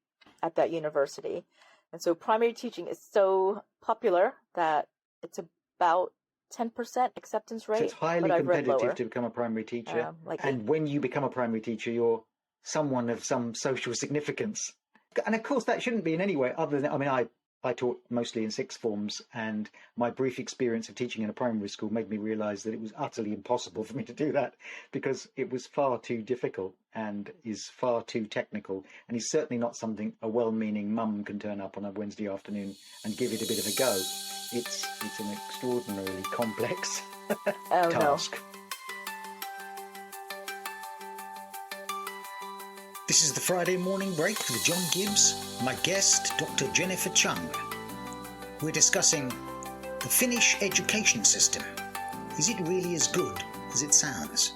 Speaker 3: at that university. And so primary teaching is so popular that it's about 10% acceptance rate.
Speaker 2: So it's highly competitive to become a primary teacher. And when you become a primary teacher, you're someone of some social significance. And of course, that shouldn't be in any way other than, I taught mostly in sixth forms, and my brief experience of teaching in a primary school made me realise that it was utterly impossible for me to do that, because it was far too difficult and is far too technical, and is certainly not something a well-meaning mum can turn up on a Wednesday afternoon and give it a bit of a go. It's an extraordinarily complex task.
Speaker 3: No.
Speaker 7: This is the Friday morning break with John Gibbs, my guest, Dr. Jennifer Chung. We're discussing the Finnish education system. Is it really as good as it sounds?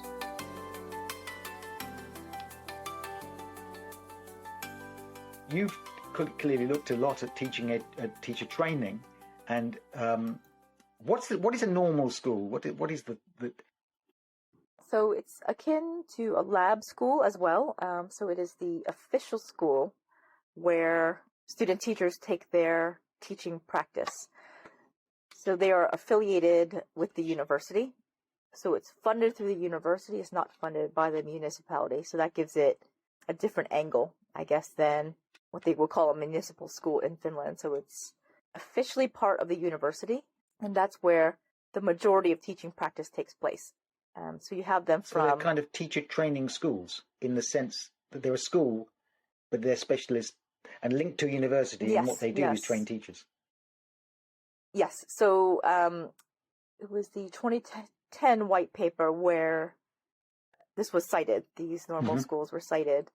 Speaker 2: You've clearly looked a lot at teaching teacher training, and what is a normal school? What is the
Speaker 3: So it's akin to a lab school as well. So it is the official school where student teachers take their teaching practice. So they are affiliated with the university. So it's funded through the university. It's not funded by the municipality. So that gives it a different angle, I guess, than what they will call a municipal school in Finland. So it's officially part of the university, and that's where the majority of teaching practice takes place. So you have them from...
Speaker 2: So they're kind of teacher training schools, in the sense that they're a school, but they're specialists and linked to a university,
Speaker 3: Yes,
Speaker 2: and what they do
Speaker 3: yes.
Speaker 2: is train teachers.
Speaker 3: Yes. So it was the 2010 white paper where this was cited. These normal schools were cited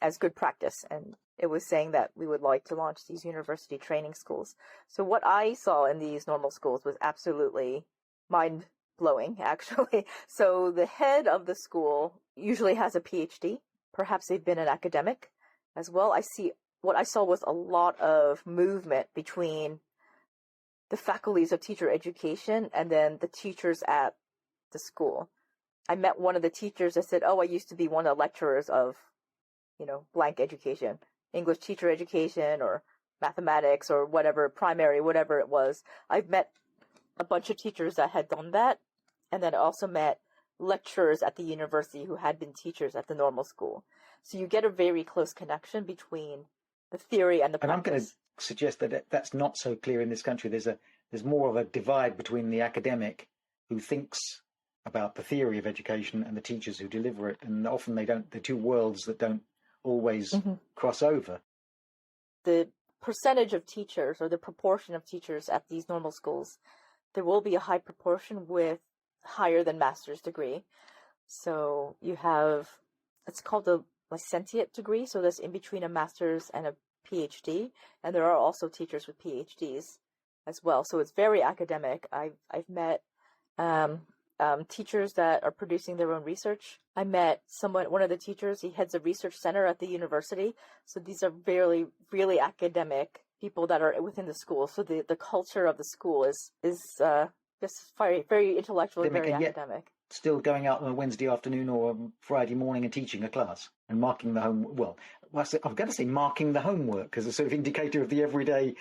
Speaker 3: as good practice, and it was saying that we would like to launch these university training schools. So what I saw in these normal schools was absolutely mind-blowing, actually. So the head of the school usually has a PhD. Perhaps they've been an academic as well. What I saw was a lot of movement between the faculties of teacher education and then the teachers at the school. I met one of the teachers that said, I used to be one of the lecturers of, blank education, English teacher education or mathematics or whatever, primary, whatever it was. I've met a bunch of teachers that had done that. And then I also met lecturers at the university who had been teachers at the normal school. So you get a very close connection between the theory and the practice.
Speaker 2: And I'm going to suggest that that's not so clear in this country. There's more of a divide between the academic who thinks about the theory of education and the teachers who deliver it, and often they're two worlds that don't always cross over.
Speaker 3: The percentage of teachers, or the proportion of teachers at these normal schools, there will be a high proportion with higher than master's degree. So you have, it's called a licentiate degree, so that's in between a master's and a PhD, and there are also teachers with PhDs as well. So it's very academic. I've met teachers that are producing their own research. I met one of the teachers, he heads a research center at the university. So these are really, really academic people that are within the school. So the culture of the school is just very, very intellectual and very academic.
Speaker 2: Still going out on a Wednesday afternoon or a Friday morning and teaching a class and marking the I've got to say marking the homework as a sort of indicator of the everyday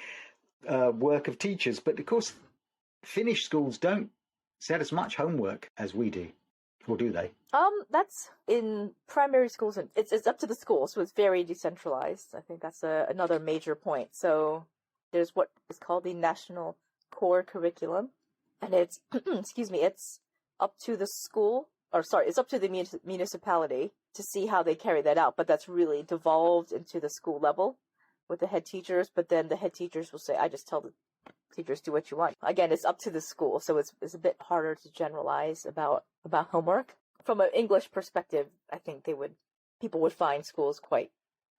Speaker 2: work of teachers. But of course, Finnish schools don't set as much homework as we do, or do they?
Speaker 3: That's in primary schools, and it's up to the school, so it's very decentralized. I think that's another major point. So there's what is called the National Core Curriculum, and it's it's up to the school, it's up to the municipality to see how they carry that out. But that's really devolved into the school level with the head teachers. But then the head teachers will say, "I just tell the teachers, do what you want." Again, it's up to the school, so it's a bit harder to generalize about homework. From an English perspective, I think people would find schools quite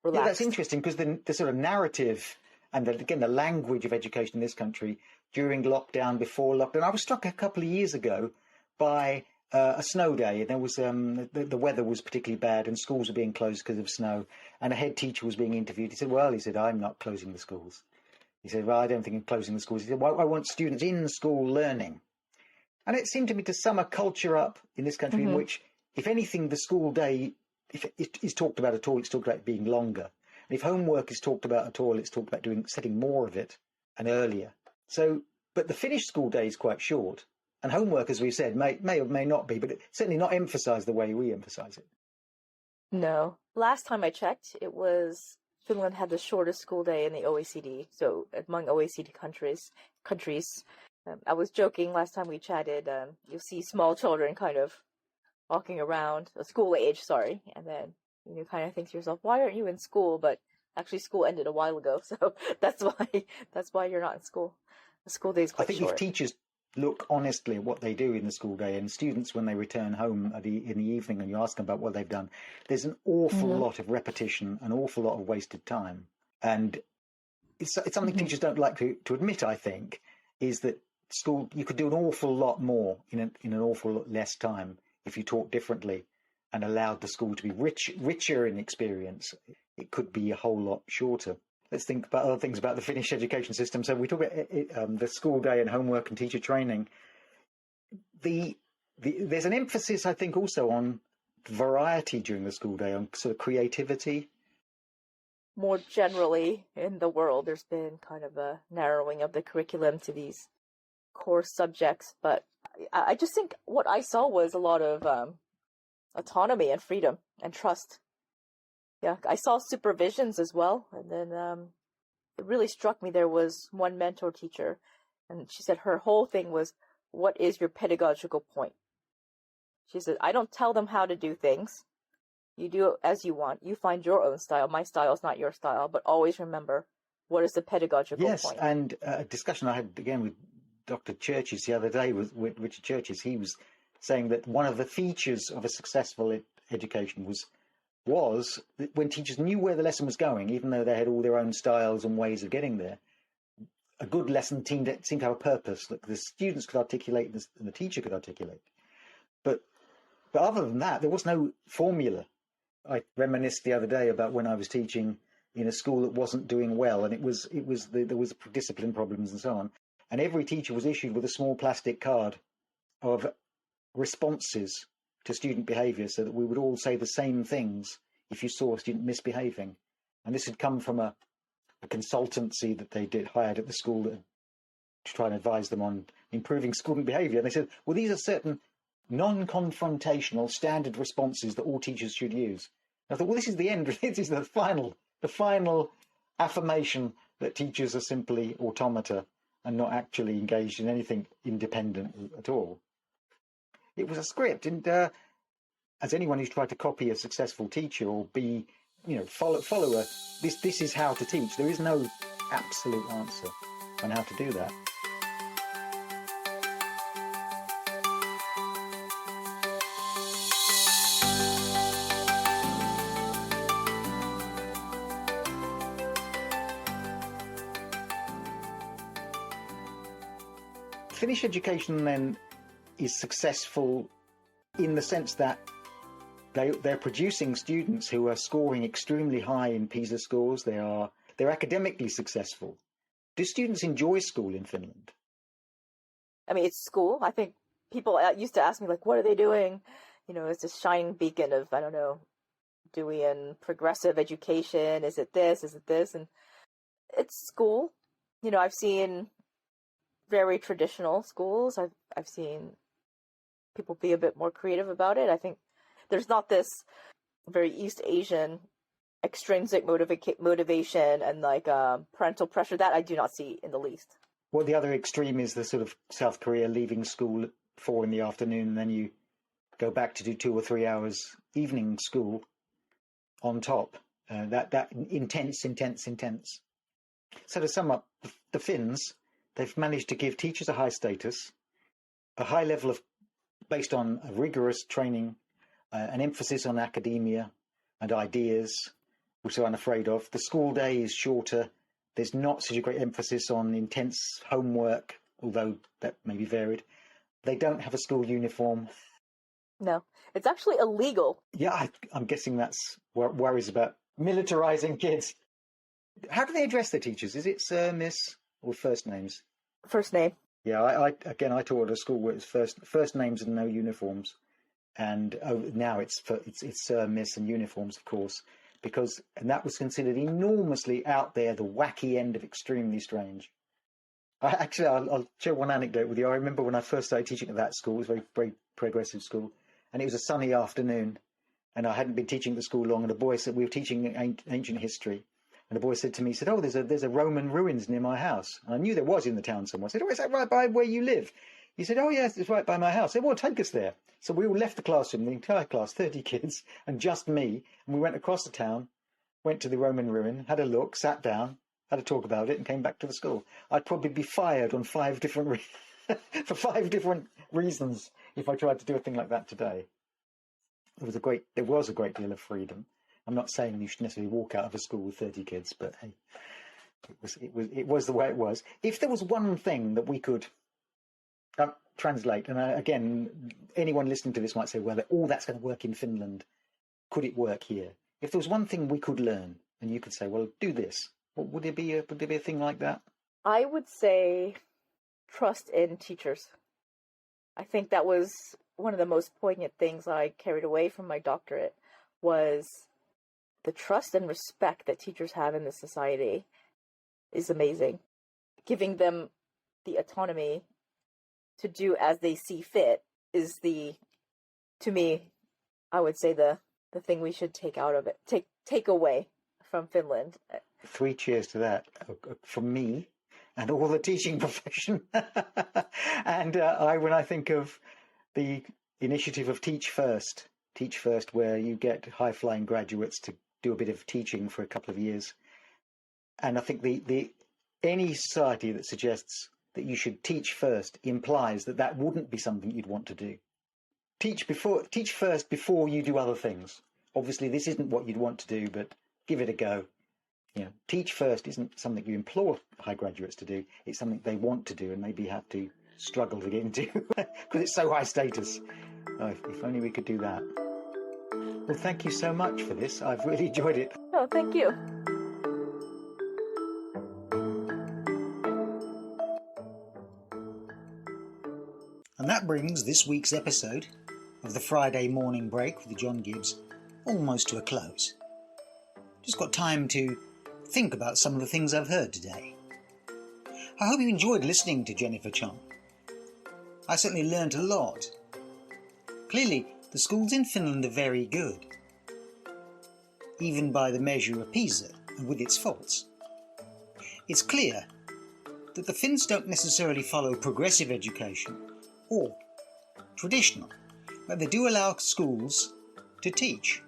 Speaker 3: relaxed.
Speaker 2: Yeah, that's interesting, because the sort of narrative and the language of education in this country during lockdown, before lockdown. I was struck a couple of years ago by a snow day. There was the weather was particularly bad, and schools were being closed because of snow. And a head teacher was being interviewed. He said, "I'm not closing the schools." He said, "Well, I don't think I'm closing the schools." He said, "Well, I want students in school learning." And it seemed to me to sum a culture up in this country in which, if anything, the school day, if it is talked about at all, it's talked about being longer. And if homework is talked about at all, it's talked about setting more of it and earlier. So, but the Finnish school day is quite short. And homework, as we said, may or may not be, but it's certainly not emphasised the way we emphasise it.
Speaker 3: No. Last time I checked, it was Finland had the shortest school day in the OECD. So among OECD countries, I was joking last time we chatted. You'll see small children kind of walking around, school age, sorry, and then you kind of think to yourself, why aren't you in school? But actually, school ended a while ago, so that's why you're not in school. The school day is quite short.
Speaker 2: I think if teachers look honestly at what they do in the school day, and students when they return home in the evening and you ask them about what they've done, there's an awful lot of repetition, an awful lot of wasted time. And it's something teachers don't like to admit, I think, is that school, you could do an awful lot more in an awful lot less time if you taught differently and allowed the school to be richer in experience. It could be a whole lot shorter. Let's think about other things about the Finnish education system. So we talk about the school day and homework and teacher training. There's an emphasis, I think, also on variety during the school day, on sort of creativity.
Speaker 3: More generally in the world, there's been kind of a narrowing of the curriculum to these core subjects. But I just think what I saw was a lot of autonomy and freedom and trust. Yeah, I saw supervisions as well. And then it really struck me, there was one mentor teacher, and she said her whole thing was, what is your pedagogical point? She said, I don't tell them how to do things. You do it as you want. You find your own style. My style is not your style, but always remember, what is the pedagogical point? Yes,
Speaker 2: and a discussion I had again with Dr. Churches the other day, with Richard Churches. He was saying that one of the features of a successful education was when teachers knew where the lesson was going, even though they had all their own styles and ways of getting there. A good lesson seemed to have a purpose that the students could articulate and the teacher could articulate. But other than that, there was no formula. I reminisced the other day about when I was teaching in a school that wasn't doing well, and there was discipline problems and so on. And every teacher was issued with a small plastic card of responses to student behaviour, so that we would all say the same things if you saw a student misbehaving. And this had come from a consultancy that they hired at the school to try and advise them on improving student behaviour. And they said, well, these are certain non-confrontational standard responses that all teachers should use. And I thought, well, this is the end. This is the final affirmation that teachers are simply automata and not actually engaged in anything independent at all. It was a script, and as anyone who's tried to copy a successful teacher or follow this is how to teach. There is no absolute answer on how to do that. Finnish education then is successful in the sense that they're producing students who are scoring extremely high in PISA scores. They're academically successful. Do students enjoy school in Finland?
Speaker 3: I mean, it's school. I think people used to ask me, like, what are they doing? It's this shining beacon of, I don't know, doing progressive education. Is it this? Is it this? And it's school. I've seen very traditional schools. I've seen people be a bit more creative about it. I think there's not this very East Asian extrinsic motivation and parental pressure that I do not see in the least.
Speaker 2: Well, the other extreme is the sort of South Korea leaving school at 4 p.m, and then you go back to do 2 or 3 hours evening school on top. That intense. So to sum up, the Finns, they've managed to give teachers a high status, a high level of, based on a rigorous training, an emphasis on academia and ideas, which they're unafraid of. The school day is shorter. There's not such a great emphasis on intense homework, although that may be varied. They don't have a school uniform.
Speaker 3: No, it's actually illegal.
Speaker 2: Yeah, I'm guessing that's worries about militarizing kids. How do they address their teachers? Is it Sir, Miss, or first names?
Speaker 3: First name.
Speaker 2: Yeah, I taught at a school where it's first names and no uniforms, and now it's Sir, Miss, and uniforms, of course, and that was considered enormously out there, the wacky end of extremely strange. I'll share one anecdote with you. I remember when I first started teaching at that school. It was a very, very progressive school, and it was a sunny afternoon, and I hadn't been teaching at the school long, and a boy said, we were teaching ancient history, And the boy said to me, he said, "Oh, there's a Roman ruins near my house." And I knew there was in the town somewhere. I said, "Oh, is that right by where you live?" He said, "Oh, yes, it's right by my house." I said, "Well, take us there." So we all left the classroom, the entire class, 30 kids, and just me. And we went across the town, went to the Roman ruin, had a look, sat down, had a talk about it, and came back to the school. I'd probably be fired on 5 different for 5 different reasons if I tried to do a thing like that today. There was a great deal of freedom. I'm not saying you should necessarily walk out of a school with 30 kids, but hey, it was the way it was. If there was one thing that we could translate, and again, anyone listening to this might say, well, all that's going to work in Finland. Could it work here? If there was one thing we could learn, and you could say, well, do this, would there be a thing like that?
Speaker 3: I would say trust in teachers. I think that was one of the most poignant things I carried away from my doctorate, was the trust and respect that teachers have in this society is amazing. Giving them the autonomy to do as they see fit is to me, I would say the thing we should take out of it, take away from Finland.
Speaker 2: 3 cheers to that from me and all the teaching profession. And when I think of the initiative of Teach First, where you get high-flying graduates to do a bit of teaching for a couple of years. And I think any society that suggests that you should teach first implies that wouldn't be something you'd want to do. Teach first before you do other things. Obviously, this isn't what you'd want to do, but give it a go. Teach first isn't something you implore high graduates to do. It's something they want to do and maybe have to struggle to get into because it's so high status. If only we could do that. Well, thank you so much for this. I've really enjoyed it.
Speaker 3: Oh, thank you.
Speaker 7: And that brings this week's episode of the Friday Morning Break with John Gibbs almost to a close. Just got time to think about some of the things I've heard today. I hope you enjoyed listening to Jennifer Chung. I certainly learnt a lot. Clearly, the schools in Finland are very good, even by the measure of PISA and with its faults. It's clear that the Finns don't necessarily follow progressive education or traditional, but they do allow schools to teach,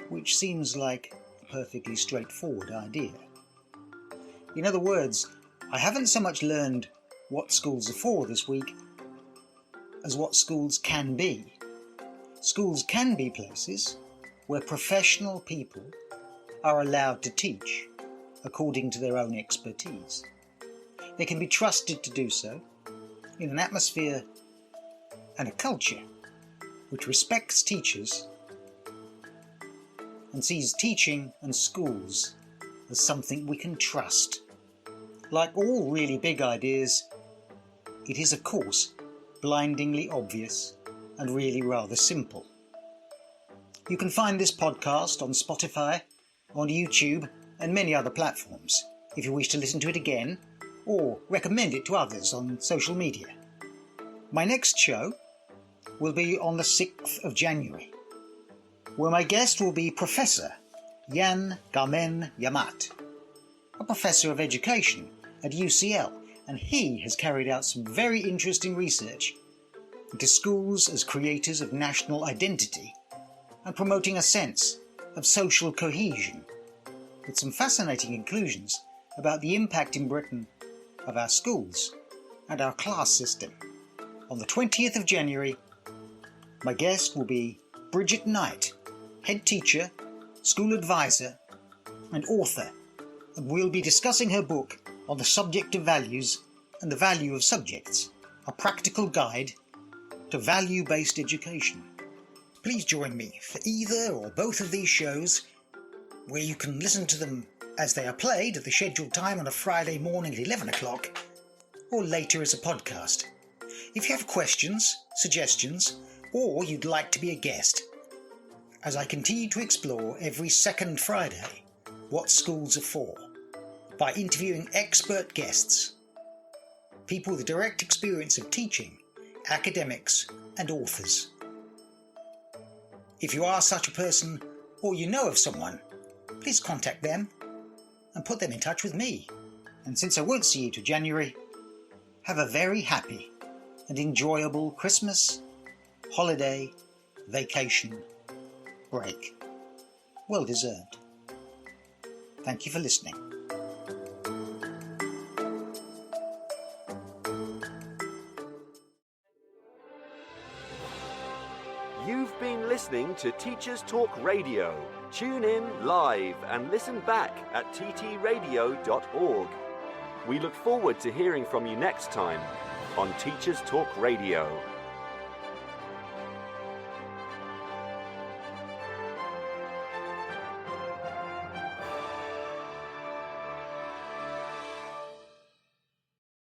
Speaker 7: which seems like a perfectly straightforward idea. In other words, I haven't so much learned what schools are for this week as what schools can be. Schools can be places where professional people are allowed to teach according to their own expertise. They can be trusted to do so in an atmosphere and a culture which respects teachers and sees teaching and schools as something we can trust. Like all really big ideas, it is, of course, blindingly obvious and really rather simple. You can find this podcast on Spotify, on YouTube, and many other platforms if you wish to listen to it again or recommend it to others on social media. My next show will be on the 6th of January, where my guest will be Professor Jan Galmen Yamat, a professor of education at UCL, and he has carried out some very interesting research into schools as creators of national identity and promoting a sense of social cohesion, with some fascinating conclusions about the impact in Britain of our schools and our class system. On the 20th of January, my guest will be Bridget Knight, head teacher, school advisor and author, and we'll be discussing her book on the subject of values and the value of subjects, a practical guide to value-based education. Please join me for either or both of these shows, where you can listen to them as they are played at the scheduled time on a Friday morning at 11 o'clock, or later as a podcast. If you have questions, suggestions, or you'd like to be a guest, as I continue to explore every second Friday what schools are for, by interviewing expert guests, people with direct experience of teaching, academics and authors. If you are such a person, or you know of someone, please contact them. and put them in touch with me. And since I won't see you till January, have a very happy and enjoyable Christmas, holiday, vacation, break. Well deserved. Thank you for listening.
Speaker 1: You've been listening to Teachers Talk Radio. Tune in live and listen back at ttradio.org. We look forward to hearing from you next time on Teachers Talk Radio.